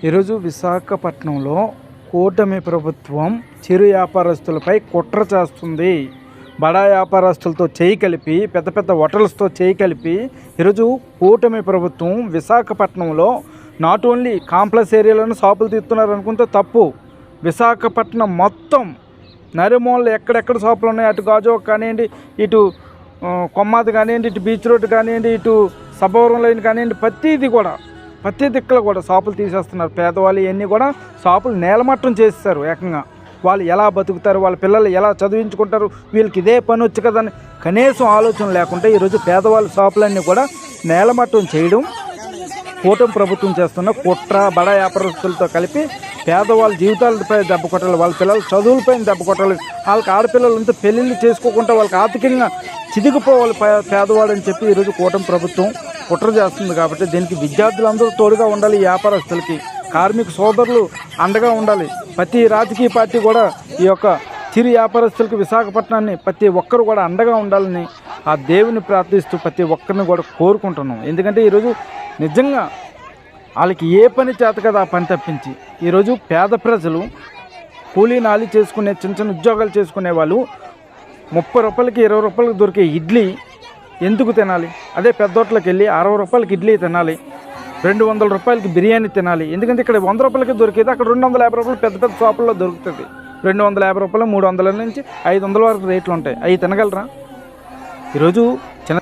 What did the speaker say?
ఈరోజు విశాఖపట్నంలో కూటమి ప్రభుత్వం చిరు వ్యాపారస్తులపై కుట్ర చేస్తుంది. బడా వ్యాపారస్తులతో చేయి కలిపి, పెద్ద పెద్ద హోటల్స్తో చేయి కలిపి ఈరోజు కూటమి ప్రభుత్వం విశాఖపట్నంలో నాట్ ఓన్లీ కాంప్లెక్స్ ఏరియాలోనే షాపులు తీస్తున్నారు అనుకుంటే తప్పు. విశాఖపట్నం మొత్తం నరిమూలలో ఎక్కడెక్కడ షాపులు ఉన్నాయి, అటు గాజువాక కానివ్వండి, ఇటు కొమ్మాది కానివ్వండి, ఇటు బీచ్ రోడ్ కానివ్వండి, ఇటు సభవరం లైన్ కానివ్వండి, ప్రతి దిక్కులో కూడా షాపులు తీసేస్తున్నారు. పేదవాళ్ళు ఇవన్నీ కూడా షాపులు నేలమట్టం చేస్తారు. ఏకంగా వాళ్ళు ఎలా బతుకుతారు, వాళ్ళ పిల్లలు ఎలా చదివించుకుంటారు, వీళ్ళకి ఇదే పని వచ్చు కదని కనీసం ఆలోచన లేకుండా ఈరోజు పేదవాళ్ళ షాపులన్నీ కూడా నేలమట్టం చేయడం కూటమి ప్రభుత్వం చేస్తున్న కుట్ర. బడా వ్యాపారస్తులతో కలిపి పేదవాళ్ళ జీవితాలపై దెబ్బ కొట్టాలి, వాళ్ళ పిల్లల చదువులపై దెబ్బ కొట్టాలి, వాళ్ళకి ఆడపిల్లలంతా పెళ్ళిళ్ళు చేసుకోకుండా వాళ్ళకి ఆర్థికంగా చిదిగిపోవాలి పేదవాడు అని చెప్పి ఈరోజు కూటమి ప్రభుత్వం కుట్ర చేస్తుంది. కాబట్టి దీనికి విద్యార్థులందరూ తోడుగా ఉండాలి, వ్యాపారస్తులకి కార్మిక సోదరులు అండగా ఉండాలి. ప్రతి రాజకీయ పార్టీ కూడా ఈ యొక్క చిరు వ్యాపారస్తులకి విశాఖపట్నాన్ని ప్రతి ఒక్కరు కూడా అండగా ఉండాలని ఆ దేవుని ప్రార్థిస్తూ ప్రతి ఒక్కరిని కూడా కోరుకుంటున్నాం. ఎందుకంటే ఈరోజు నిజంగా వాళ్ళకి ఏ పని చేత కదా ఆ పని తప్పించి ఈరోజు పేద ప్రజలు కూలీ నాలి చేసుకునే చిన్న చిన్న ఉద్యోగాలు చేసుకునే వాళ్ళు 30 రూపాయలకి 20 రూపాయలకి దొరికే ఇడ్లీ ఎందుకు తినాలి? అదే పెద్ద హోటల్కి వెళ్ళి 60 రూపాయలకి ఇడ్లీ తినాలి, 200 రూపాయలకి బిర్యానీ తినాలి. ఎందుకంటే ఇక్కడ 100 రూపాయలకి దొరికేది అక్కడ 250 రూపాయలు పెద్ద పెద్ద షాపుల్లో దొరుకుతుంది. 250 రూపాయలు, 300 నుంచి 500 వరకు రేట్లు ఉంటాయి. అవి తినగలరా? ఈరోజు చిన్న